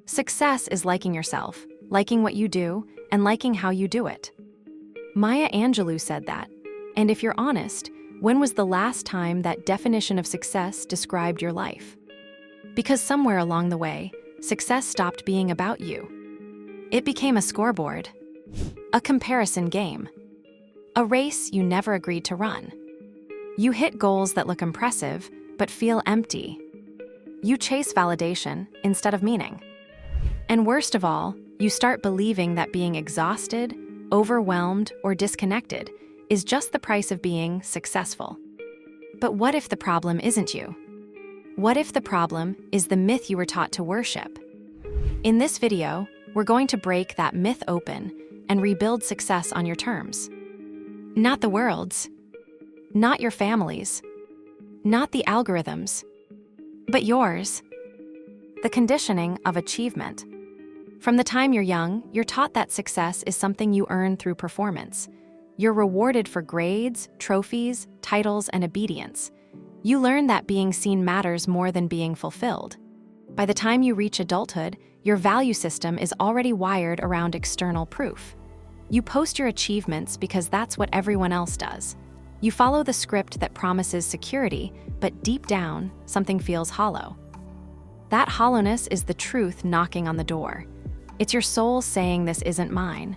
Success is liking yourself, liking what you do, and liking how you do it. Maya Angelou said that. And if you're honest, when was the last time that definition of success described your life? Because somewhere along the way, success stopped being about you. It became a scoreboard, a comparison game, a race you never agreed to run. You hit goals that look impressive, but feel empty. You chase validation instead of meaning. And worst of all, you start believing that being exhausted, overwhelmed, or disconnected is just the price of being successful. But what if the problem isn't you? What if the problem is the myth you were taught to worship? In this video, we're going to break that myth open and rebuild success on your terms. Not the world's, not your family's, not the algorithms, but yours. The conditioning of achievement. From the time you're young, you're taught that success is something you earn through performance. You're rewarded for grades, trophies, titles, and obedience. You learn that being seen matters more than being fulfilled. By the time you reach adulthood, your value system is already wired around external proof. You post your achievements because that's what everyone else does. You follow the script that promises security, but deep down, something feels hollow. That hollowness is the truth knocking on the door. It's your soul saying this isn't mine.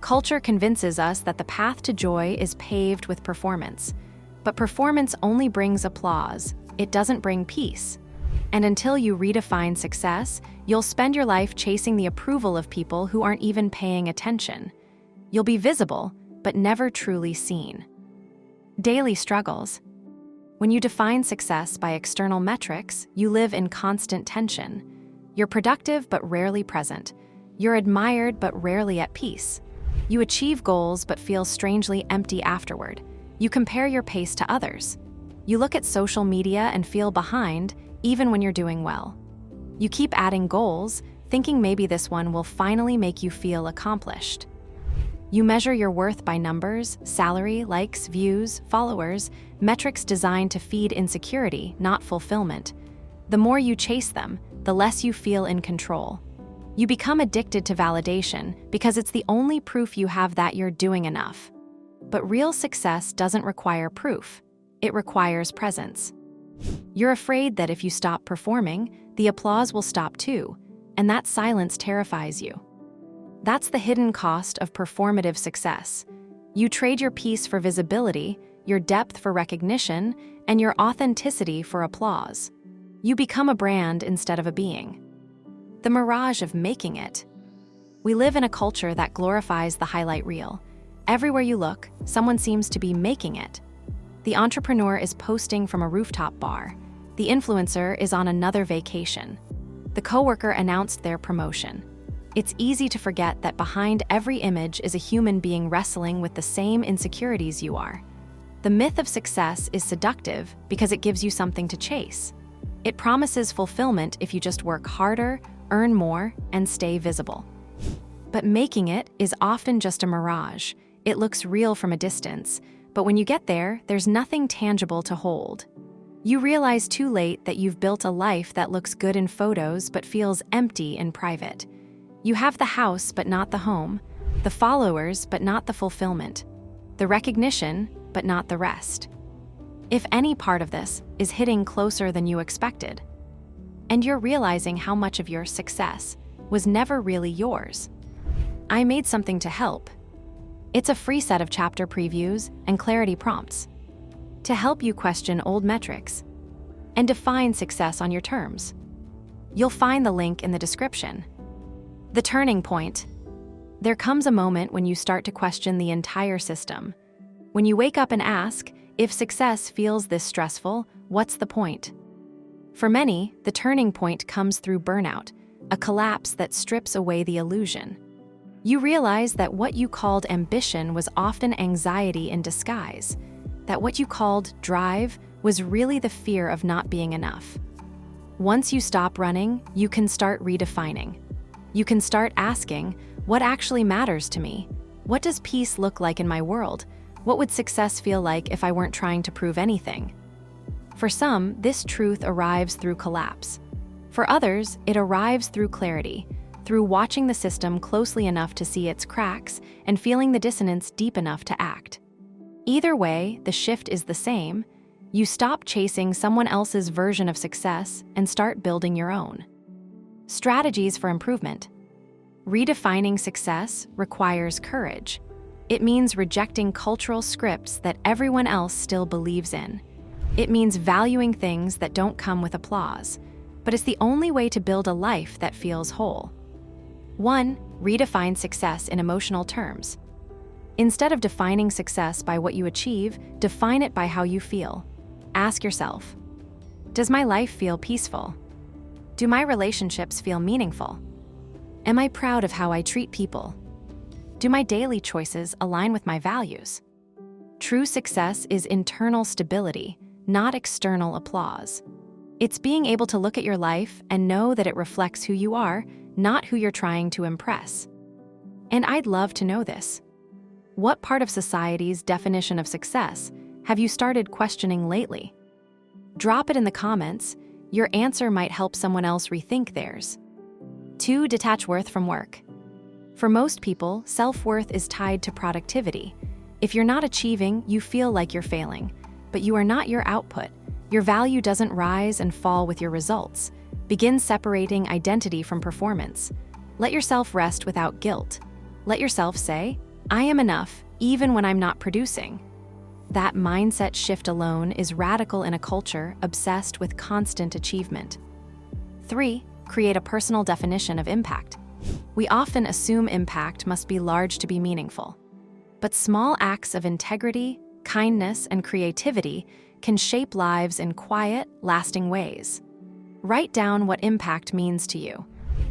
Culture convinces us that the path to joy is paved with performance. But performance only brings applause. It doesn't bring peace. And until you redefine success, you'll spend your life chasing the approval of people who aren't even paying attention. You'll be visible, but never truly seen. Daily struggles. When you define success by external metrics, you live in constant tension. You're productive but rarely present. You're admired but rarely at peace. You achieve goals but feel strangely empty afterward. You compare your pace to others. You look at social media and feel behind, even when you're doing well. You keep adding goals, thinking maybe this one will finally make you feel accomplished. You measure your worth by numbers, salary, likes, views, followers, metrics designed to feed insecurity, not fulfillment. The more you chase them, the less you feel in control. You become addicted to validation because it's the only proof you have that you're doing enough. But real success doesn't require proof. It requires presence. You're afraid that if you stop performing, the applause will stop too, and that silence terrifies you. That's the hidden cost of performative success. You trade your peace for visibility, your depth for recognition, and your authenticity for applause. You become a brand instead of a being. The mirage of making it. We live in a culture that glorifies the highlight reel. Everywhere you look, someone seems to be making it. The entrepreneur is posting from a rooftop bar. The influencer is on another vacation. The coworker announced their promotion. It's easy to forget that behind every image is a human being wrestling with the same insecurities you are. The myth of success is seductive because it gives you something to chase. It promises fulfillment if you just work harder, earn more, and stay visible. But making it is often just a mirage. It looks real from a distance, but when you get there, there's nothing tangible to hold. You realize too late that you've built a life that looks good in photos but feels empty in private. You have the house but not the home, the followers but not the fulfillment, the recognition but not the rest. If any part of this is hitting closer than you expected, and you're realizing how much of your success was never really yours, I made something to help. It's a free set of chapter previews and clarity prompts to help you question old metrics and define success on your terms. You'll find the link in the description. The turning point. There comes a moment when you start to question the entire system. When you wake up and ask, if success feels this stressful, what's the point? For many, the turning point comes through burnout, a collapse that strips away the illusion. You realize that what you called ambition was often anxiety in disguise, that what you called drive was really the fear of not being enough. Once you stop running, you can start redefining. You can start asking, what actually matters to me? What does peace look like in my world? What would success feel like if I weren't trying to prove anything? For some, this truth arrives through collapse. For others, it arrives through clarity, through watching the system closely enough to see its cracks and feeling the dissonance deep enough to act. Either way, the shift is the same. You stop chasing someone else's version of success and start building your own. Strategies for improvement. Redefining success requires courage. It means rejecting cultural scripts that everyone else still believes in. It means valuing things that don't come with applause, but it's the only way to build a life that feels whole. 1. Redefine success in emotional terms. Instead of defining success by what you achieve, define it by how you feel. Ask yourself, does my life feel peaceful? Do my relationships feel meaningful? Am I proud of how I treat people? Do my daily choices align with my values? True success is internal stability, not external applause. It's being able to look at your life and know that it reflects who you are, not who you're trying to impress. And I'd love to know this. What part of society's definition of success have you started questioning lately? Drop it in the comments. Your answer might help someone else rethink theirs. 2. Detach worth from work. For most people, self-worth is tied to productivity. If you're not achieving, you feel like you're failing. But you are not your output. Your value doesn't rise and fall with your results. Begin separating identity from performance. Let yourself rest without guilt. Let yourself say, I am enough, even when I'm not producing. That mindset shift alone is radical in a culture obsessed with constant achievement. 3. Create a personal definition of impact. We often assume impact must be large to be meaningful. But small acts of integrity, kindness, and creativity can shape lives in quiet, lasting ways. Write down what impact means to you.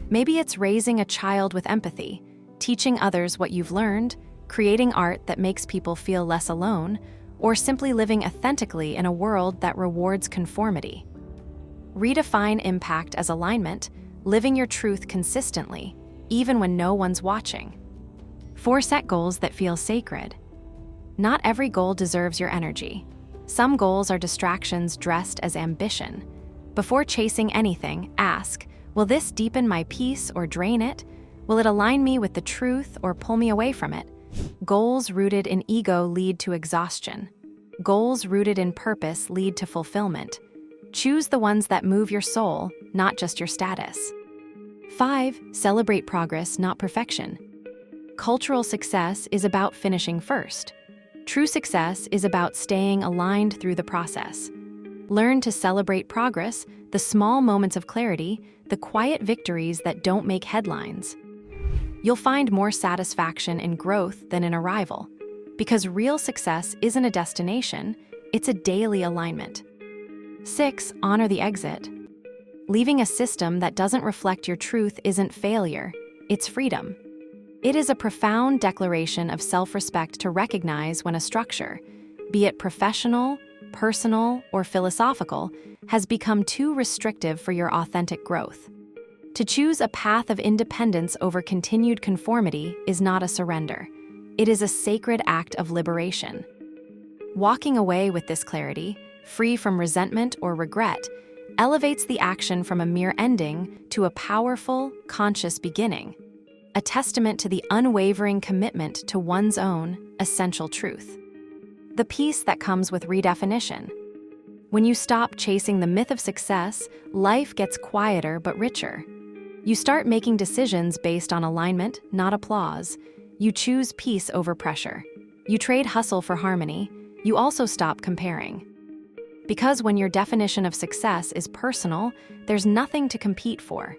Maybe it's raising a child with empathy, teaching others what you've learned, creating art that makes people feel less alone, or simply living authentically in a world that rewards conformity. Redefine impact as alignment, living your truth consistently, even when no one's watching. 4. Set goals that feel sacred. Not every goal deserves your energy. Some goals are distractions dressed as ambition. Before chasing anything, ask, will this deepen my peace or drain it? Will it align me with the truth or pull me away from it? Goals rooted in ego lead to exhaustion. Goals rooted in purpose lead to fulfillment. Choose the ones that move your soul, not just your status. 5. Celebrate progress, not perfection. Cultural success is about finishing first. True success is about staying aligned through the process. Learn to celebrate progress, the small moments of clarity, the quiet victories that don't make headlines. You'll find more satisfaction in growth than in arrival, because real success isn't a destination, it's a daily alignment. 6. Honor the exit. Leaving a system that doesn't reflect your truth isn't failure, it's freedom. It is a profound declaration of self-respect to recognize when a structure, be it professional, personal, or philosophical, has become too restrictive for your authentic growth. To choose a path of independence over continued conformity is not a surrender. It is a sacred act of liberation. Walking away with this clarity, free from resentment or regret, elevates the action from a mere ending to a powerful, conscious beginning, a testament to the unwavering commitment to one's own essential truth. The peace that comes with redefinition. When you stop chasing the myth of success, life gets quieter but richer. You start making decisions based on alignment, not applause. You choose peace over pressure. You trade hustle for harmony. You also stop comparing. Because when your definition of success is personal, there's nothing to compete for.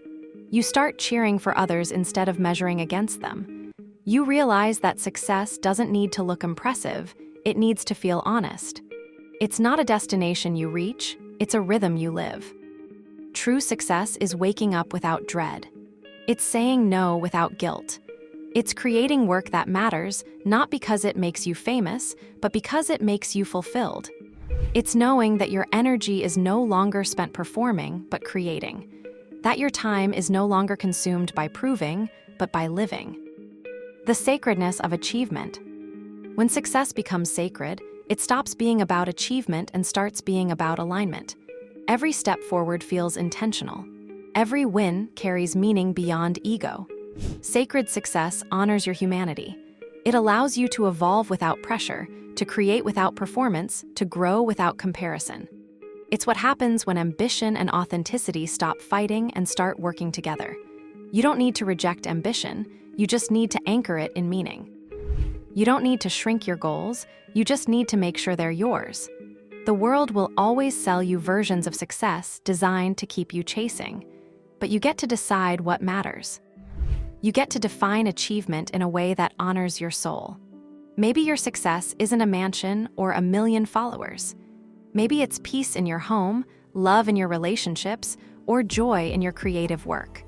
You start cheering for others instead of measuring against them. You realize that success doesn't need to look impressive, it needs to feel honest. It's not a destination you reach, it's a rhythm you live. True success is waking up without dread. It's saying no without guilt. It's creating work that matters, not because it makes you famous, but because it makes you fulfilled. It's knowing that your energy is no longer spent performing, but creating. That your time is no longer consumed by proving, but by living. The sacredness of achievement. When success becomes sacred, it stops being about achievement and starts being about alignment. Every step forward feels intentional. Every win carries meaning beyond ego. Sacred success honors your humanity. It allows you to evolve without pressure, to create without performance, to grow without comparison. It's what happens when ambition and authenticity stop fighting and start working together. You don't need to reject ambition, you just need to anchor it in meaning. You don't need to shrink your goals, you just need to make sure they're yours. The world will always sell you versions of success designed to keep you chasing, but you get to decide what matters. You get to define achievement in a way that honors your soul. Maybe your success isn't a mansion or a million followers. Maybe it's peace in your home, love in your relationships, or joy in your creative work.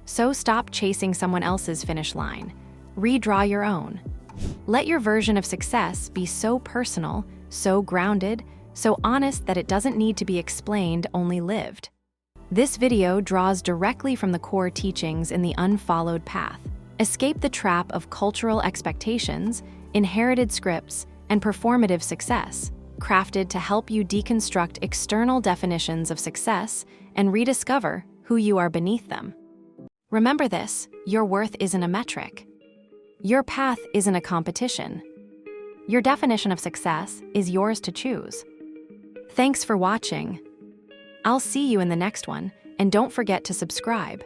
So stop chasing someone else's finish line. Redraw your own. Let your version of success be so personal, so grounded, so honest that it doesn't need to be explained, only lived. This video draws directly from the core teachings in the Unfollowed Path. Escape the trap of cultural expectations, inherited scripts, and performative success, crafted to help you deconstruct external definitions of success and rediscover who you are beneath them. Remember this: your worth isn't a metric. Your path isn't a competition. Your definition of success is yours to choose. Thanks for watching. I'll see you in the next one, and don't forget to subscribe.